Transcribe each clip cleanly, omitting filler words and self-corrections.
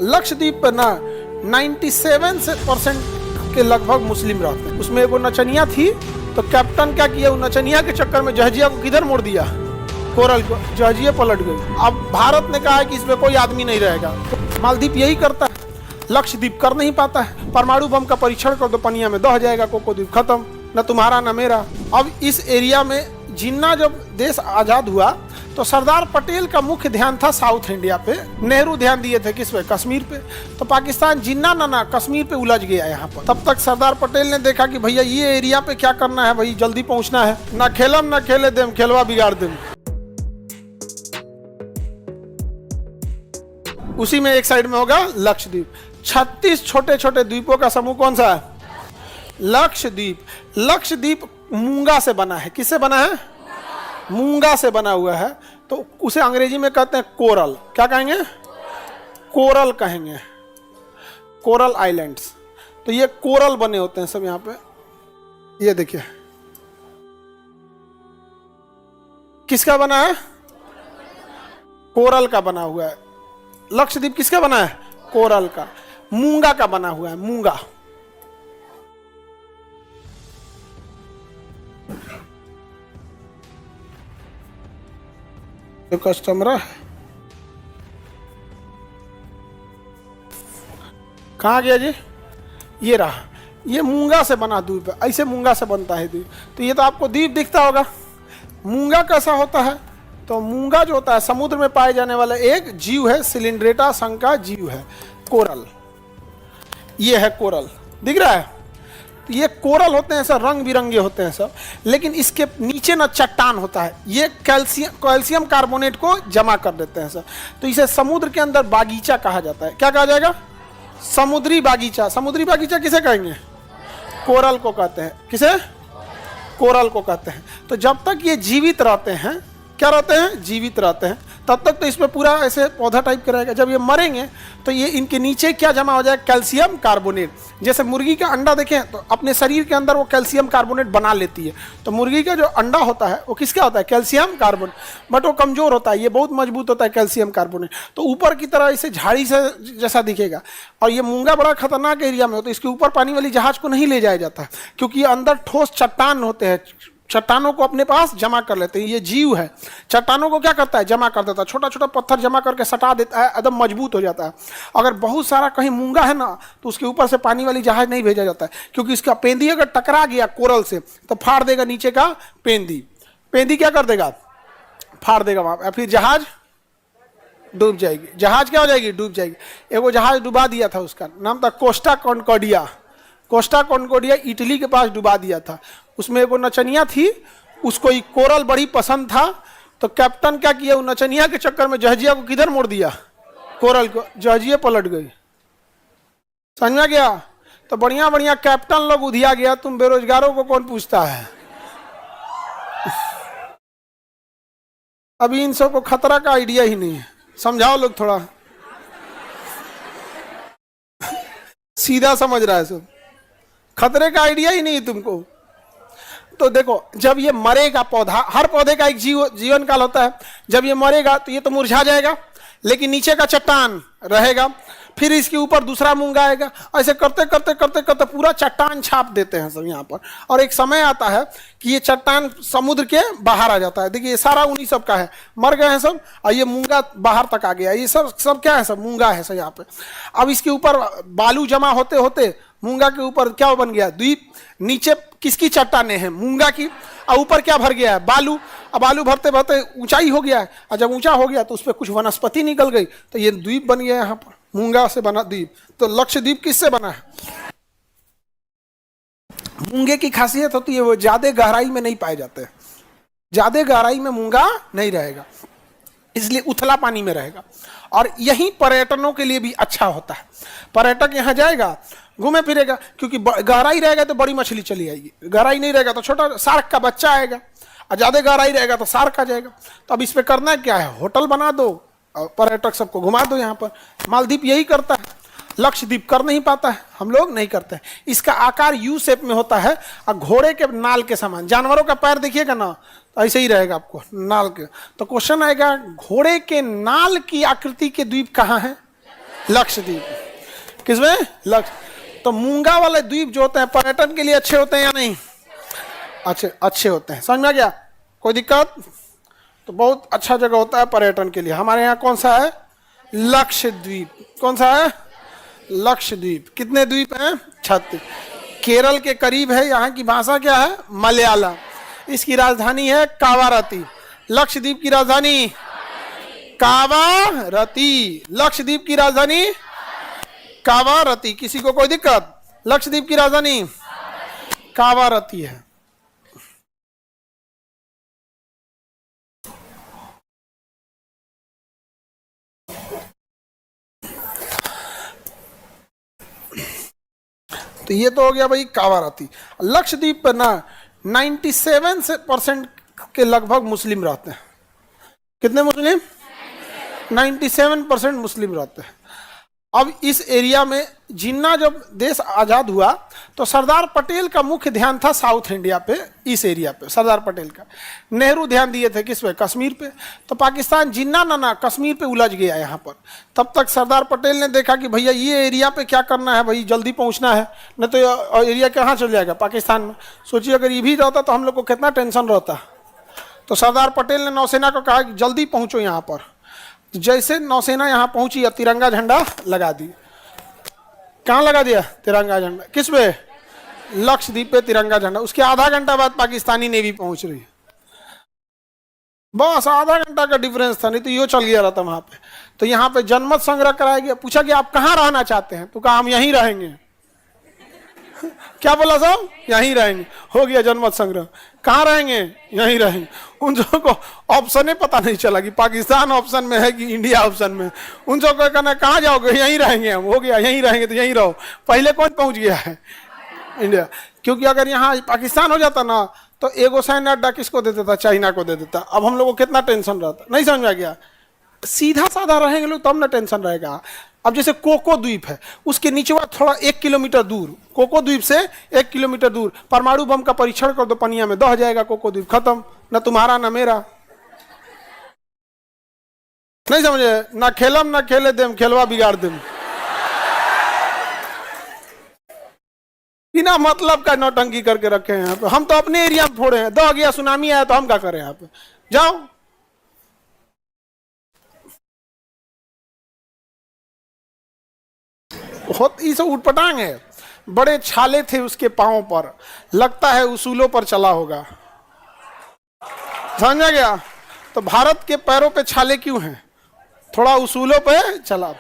लक्षद्वीप पर ना 97% के लगभग मुस्लिम रहते हैं। उसमें एगो नचनिया थी, तो कैप्टन क्या किया, नचनिया के चक्कर में जहाजिया को किधर मोड़ दिया, कोरल को, जहाजिया पलट गई। अब भारत ने कहा है कि इसमें कोई आदमी नहीं रहेगा। तो मालदीव यही करता है, लक्षद्वीप कर नहीं पाता है। परमाणु बम का परीक्षण कर दो, पनिया में दह जाएगा कोकोद्वीप, खत्म, न तुम्हारा न मेरा। अब इस एरिया में जिन्ना जब देश आजाद हुआ तो सरदार पटेल का मुख्य ध्यान था साउथ इंडिया पे, नेहरू ध्यान दिए थे किस पे, कश्मीर पे। तो पाकिस्तान जिन्ना ना कश्मीर पे उलझ गया यहाँ पर। तब तक सरदार पटेल ने देखा कि भैया ये एरिया पे क्या करना है, भाई जल्दी पहुंचना है, ना खेलम ना खेले देम, खेलवा बिगाड़ देम। उसी में एक साइड में होगा लक्षद्वीप। 36 छोटे छोटे द्वीपों का समूह कौन सा है, लक्षद्वीप। लक्षद्वीप मूंगा से बना है, किससे बना है, मूंगा से बना हुआ है। तो उसे अंग्रेजी में कहते हैं कोरल। क्या कहेंगे, कोरल कहेंगे, कोरल आइलैंड्स। तो ये कोरल बने होते हैं सब यहाँ पे। ये देखिए किसका बना है, कोरल का बना हुआ है। लक्षद्वीप किसका बना है, कोरल का। मूंगा का बना हुआ है, मूंगा। जो कस्टमर है कहाँ गया जी, ये रहा। ये मूंगा से बना द्वीप है, ऐसे मूंगा से बनता है द्वीप। तो ये तो आपको द्वीप दिखता होगा। मूंगा कैसा होता है, तो मूंगा जो होता है समुद्र में पाए जाने वाला एक जीव है, सिलिंड्रेटा संघ का जीव है, कोरल। ये है कोरल, दिख रहा है। ये कोरल होते हैं सर, रंग बिरंगे होते हैं सब, लेकिन इसके नीचे ना चट्टान होता है। ये कैल्शियम कार्बोनेट को जमा कर देते हैं सर। तो इसे समुद्र के अंदर बागीचा कहा जाता है। क्या कहा जाएगा, समुद्री बागीचा। समुद्री बागीचा किसे कहेंगे, कोरल को कहते हैं। किसे, कोरल को कहते हैं। तो जब तक ये जीवित रहते हैं, क्या रहते हैं, जीवित रहते हैं, तब तक तो इसमें पूरा ऐसे पौधा टाइप का रहेगा। जब ये मरेंगे तो ये इनके नीचे क्या जमा हो जाएगा, कैल्शियम कार्बोनेट। जैसे मुर्गी का अंडा देखें तो अपने शरीर के अंदर वो कैल्शियम कार्बोनेट बना लेती है। तो मुर्गी का जो अंडा होता है वो किसका होता है, कैल्शियम कार्बोनेट। बट वो कमजोर होता है, ये बहुत मजबूत होता है कैल्शियम कार्बोनेट। तो ऊपर की तरह इसे झाड़ी से जैसा दिखेगा। और ये मूंगा बड़ा खतरनाक एरिया में हो, तो इसके ऊपर पानी वाली जहाज को नहीं ले जाया जाता है, क्योंकि ये अंदर ठोस चट्टान होते हैं, चट्टानों को अपने पास जमा कर लेते हैं। ये जीव है, चट्टानों को क्या करता है, जमा कर देता है। छोटा छोटा पत्थर जमा करके सटा देता है, एकदम मजबूत हो जाता है। अगर बहुत सारा कहीं मूंगा है ना, तो उसके ऊपर से पानी वाली जहाज नहीं भेजा जाता है, क्योंकि इसका पेंदी अगर टकरा गया कोरल से तो फाड़ देगा नीचे का पेंदी। पेंदी क्या कर देगा, फाड़ देगा वहां, फिर जहाज डूब जाएगी। जहाज क्या हो जाएगी, डूब जाएगी। एगो जहाज डुबा दिया था, उसका नाम था कोस्टा कॉन्कॉर्डिया। कोस्टा कॉन्कॉर्डिया इटली के पास डुबा दिया था। उसमें एगो नचनिया थी, उसको ये कोरल बड़ी पसंद था। तो कैप्टन क्या किया, वो नचनिया के चक्कर में जहाजिया को किधर मोड़ दिया, कोरल को, जहाजिया पलट गई। समझ में गया। तो बढ़िया बढ़िया कैप्टन लोग उधिया गया, तुम बेरोजगारों को कौन पूछता है। अभी इन सबको खतरा का आइडिया ही नहीं है, समझाओ लोग थोड़ा। सीधा समझ रहा है सब, खतरे का आइडिया ही नहीं है तुमको। तो देखो, जब ये मरेगा पौधा, हर पौधे का एक जीवन काल होता है। जब ये मरेगा तो ये तो मुरझा जाएगा, लेकिन नीचे का चट्टान रहेगा। फिर इसके ऊपर दूसरा मूंगा आएगा। ऐसे करते करते करते करते पूरा चट्टान छाप देते हैं सब यहाँ पर। और एक समय आता है कि ये चट्टान समुद्र के बाहर आ जाता है। देखिए, ये सारा उन्हीं सब का है, मर गए हैं सब, और ये मूंगा बाहर तक आ गया। ये सब क्या है, सब मूंगा है सब यहाँ पे। अब इसके ऊपर बालू जमा होते होते मूंगा के ऊपर क्या बन गया, द्वीप। नीचे किसकी चट्टाने हैं, मूंगा की, और ऊपर क्या भर गया है, बालू। अब बालू भरते भरते ऊंचाई हो गया है, और जब ऊंचा हो गया तो उस पर कुछ वनस्पति निकल गई, तो ये द्वीप बन गया यहाँ पर, मूंगा से बना द्वीप। तो लक्षद्वीप किससे बना है, मूंगे की खासियत होती है वो ज्यादा गहराई में नहीं पाए जाते। ज्यादा गहराई में मूंगा नहीं रहेगा, इसलिए उथला पानी में रहेगा। और यही पर्यटनों के लिए भी अच्छा होता है। पर्यटक यहाँ जाएगा, घूमे फिरेगा, क्योंकि गहराई रहेगा तो बड़ी मछली चली आएगी, गहराई नहीं रहेगा तो छोटा शार्क का बच्चा आएगा, और ज्यादा गहराई रहेगा तो शार्क आ जाएगा। तो अब इस पे करना क्या है, होटल बना दो और पर्यटक सबको घुमा दो यहाँ पर। मालदीव यही करता है, लक्षद्वीप कर नहीं पाता है, हम लोग नहीं करते हैं। इसका आकार यू शेप में होता है और घोड़े के नाल के समान। जानवरों का पैर देखिएगा ना, तो ऐसे ही रहेगा आपको नाल के। तो क्वेश्चन आएगा, घोड़े के नाल की आकृति के द्वीप कहाँ है, लक्षद्वीप। किसमें? लक्ष। तो मूंगा वाले द्वीप जो होते हैं पर्यटन के लिए अच्छे होते हैं या नहीं? अच्छे होते हैं। समझ में आ गया? कोई दिक्कत? तो बहुत अच्छा जगह होता है पर्यटन के लिए। हमारे यहाँ कौन सा है? लक्षद्वीप। कौन सा है? लक्षद्वीप। कितने द्वीप हैं? 36। केरल के करीब है। यहाँ की भाषा क्या है? मलयालम। इसकी राजधानी है कावारती। लक्षद्वीप की राजधानी कावारती। लक्षद्वीप की राजधानी कावारती। किसी को कोई दिक्कत? लक्षद्वीप की राजधानी कावारती है। तो ये तो हो गया भाई कावारती। लक्षद्वीप पर ना 97% के लगभग मुस्लिम रहते हैं। कितने मुस्लिम? 97% मुस्लिम रहते हैं। अब इस एरिया में जिन्ना जब देश आज़ाद हुआ तो सरदार पटेल का मुख्य ध्यान था साउथ इंडिया पे, इस एरिया पे सरदार पटेल का। नेहरू ध्यान दिए थे किस पे? कश्मीर पे। तो पाकिस्तान जिन्ना ना कश्मीर पे उलझ गया यहाँ पर। तब तक सरदार पटेल ने देखा कि भैया ये एरिया पे क्या करना है भाई, जल्दी पहुँचना है, नहीं तो एरिया कहाँ चल जाएगा? पाकिस्तान में। सोचिए अगर ये भी रहता तो हम लोग को कितना टेंशन रहता। तो सरदार पटेल ने नौसेना को कहा कि जल्दी पहुँचो यहाँ पर। जैसे नौसेना यहाँ पहुंची या तिरंगा झंडा लगा दी। कहाँ लगा दिया? तिरंगा झंडा। किस पे? लक्षद्वीप पे तिरंगा झंडा। उसके आधा घंटा बाद पाकिस्तानी नेवी पहुंच रही। बस आधा घंटा का डिफरेंस था, नहीं तो यो चल गया रहता वहां पे। तो यहाँ पे जनमत संग्रह कराया गया। पूछा कि आप कहाँ रहना चाहते हैं? तो कहा हम यहीं रहेंगे। क्या बोला साहब? यहीं रहेंगे। हो गया जनमत संग्रह। कहाँ रहेंगे? यहीं रहेंगे। उन लोगों को ऑप्शन पता नहीं चला कि पाकिस्तान ऑप्शन में है कि इंडिया ऑप्शन में। उन लोगों को कहना कहाँ जाओगे? यहीं रहेंगे हम। हो गया यहीं रहेंगे तो यहीं रहो। पहले कौन पहुंच गया है? इंडिया। क्योंकि अगर यहाँ पाकिस्तान हो जाता ना तो एगो सैन्य अड्डा किसको दे देता? चाइना को दे देता। अब हम लोग को कितना टेंशन रहता। नहीं समझ में आ गया? सीधा साधा रहेंगे लोग तब ना टेंशन रहेगा। अब जैसे कोको द्वीप है, उसके नीचे थोड़ा 1 किलोमीटर दूर, कोको द्वीप से 1 किलोमीटर दूर परमाणु बम का परीक्षण कर दो पनिया में, दह जाएगा कोको द्वीप, खत्म। न तुम्हारा न मेरा। नहीं समझे? ना खेलम ना खेले देम, खेलवा बिगाड़ देम। बिना मतलब का नौटंकी करके रखे हैं यहाँ पे। हम तो अपने एरिया में फोड़े हैं। दह गया, सुनामी आया तो हम क्या करें यहाँ पे? जाओ। ये सब उटपटांग है। बड़े छाले थे उसके पांव पर, लगता है उसूलों पर चला होगा। समझा गया? तो भारत के पैरों पे छाले क्यों हैं? थोड़ा उसूलों पे चला।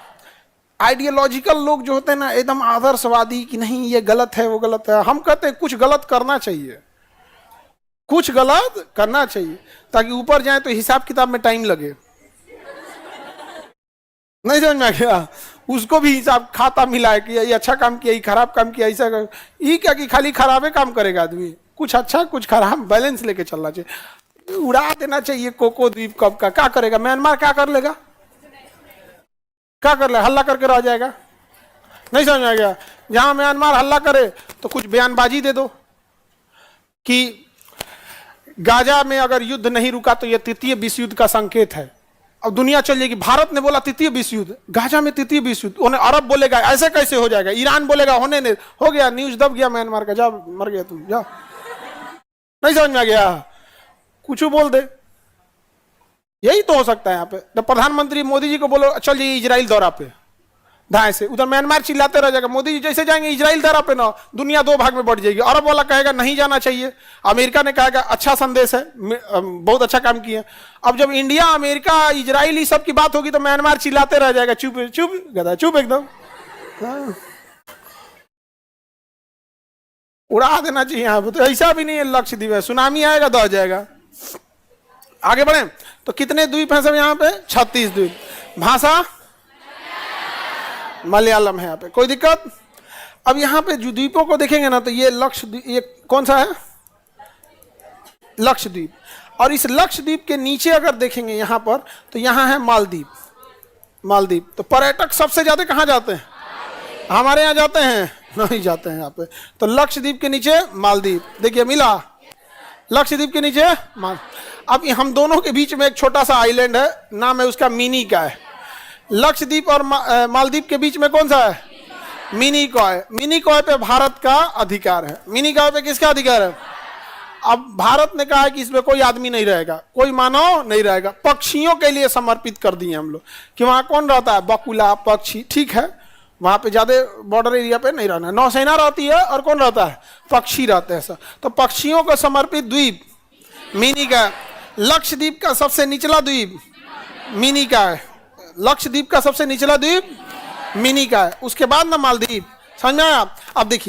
आइडियोलॉजिकल लोग जो होते हैं ना, एकदम आदर्शवादी कि नहीं ये गलत है वो गलत है। हम कहते हैं कुछ गलत करना चाहिए, कुछ गलत करना चाहिए ताकि ऊपर जाए तो हिसाब किताब में टाइम लगे। नहीं समझ में आ गया? उसको भी हिसाब खाता मिला है कि ये अच्छा काम किया, ये खराब काम किया, ऐसा ये क्या कि खाली खराबे काम करेगा आदमी? कुछ अच्छा कुछ खराब बैलेंस लेके चलना चाहिए। उड़ा देना चाहिए कोको द्वीप कब का। क्या करेगा म्यांमार? क्या कर लेगा? क्या कर ले? हल्ला करके रह जाएगा। नहीं समझ में आ गया? जहां म्यांमार हल्ला करे तो कुछ बयानबाजी दे दो कि गाजा में अगर युद्ध नहीं रुका तो यह तृतीय विश्व युद्ध का संकेत है। अब दुनिया चल जाएगी। भारत ने बोला तृतीय विश्व युद्ध, गाजा में तृतीय विश्व युद्ध। उन्हें अरब बोलेगा ऐसे कैसे हो जाएगा, ईरान बोलेगा होने नहीं, हो गया, न्यूज दब गया म्यांमार का, जा मर गया तुम, जा। नहीं समझ में आ गया? कुछ बोल दे। यही तो हो सकता है यहाँ पे। जब प्रधानमंत्री मोदी जी को बोलो चल जाइए इजराइल दौरा पे, धाए से उधर म्यांमार चिल्लाते रह जाएगा। मोदी जी जैसे जाएंगे इजराइल दौरा पे ना, दुनिया दो भाग में बढ़ जाएगी। अरब वाला कहेगा नहीं जाना चाहिए, अमेरिका ने कहेगा अच्छा संदेश है, बहुत अच्छा काम किया। अब जब इंडिया अमेरिका इजराइल ये सब की बात होगी तो म्यांमार चिल्लाते रह जाएगा चुप चुप गधा चुप एकदम। उड़ा देना चाहिए यहाँ पे। तो ऐसा भी नहीं है लक्षद्वीप है, सुनामी आएगा दह जाएगा। आगे बढ़े तो कितने द्वीप हैं सब यहाँ पे? 36 द्वीप। भाषा मलयालम है यहाँ पे। कोई दिक्कत? अब यहाँ पे जो द्वीपों को देखेंगे ना तो ये लक्षद्वीप, ये कौन सा है? लक्षद्वीप। और इस लक्षद्वीप के नीचे अगर देखेंगे यहाँ पर तो यहाँ है मालदीव। मालदीव तो पर्यटक सबसे ज्यादा कहाँ जाते हैं? हमारे यहाँ जाते हैं? नहीं जाते हैं यहाँ पे। तो लक्षद्वीप के नीचे मालदीव। देखिए मिला, लक्षद्वीप के नीचे माल। अब हम दोनों के बीच में एक छोटा सा आइलैंड है, नाम है उसका मिनी का है। लक्षद्वीप और मालदीव के बीच में कौन सा है? मिनिकॉय। मिनिकॉय पे भारत का अधिकार है। मिनिकॉय पे किसका अधिकार है? अब भारत ने कहा है कि इसमें कोई आदमी नहीं रहेगा, कोई मानव नहीं रहेगा, पक्षियों के लिए समर्पित कर दिए हम लोग कि वहां कौन रहता है? बकुला, पक्षी, ठीक है, वहां पे ज्यादा बॉर्डर एरिया पे नहीं रहना। नौसेना रहती है और कौन रहता है? पक्षी रहते हैं सब। तो पक्षियों को समर्पित द्वीप मिनिकॉय। लक्षद्वीप का सबसे निचला द्वीप मिनिकॉय। लक्षद्वीप का सबसे निचला द्वीप मिनिकॉय। उसके बाद ना मालदीव। समझ में आया? अब देखिए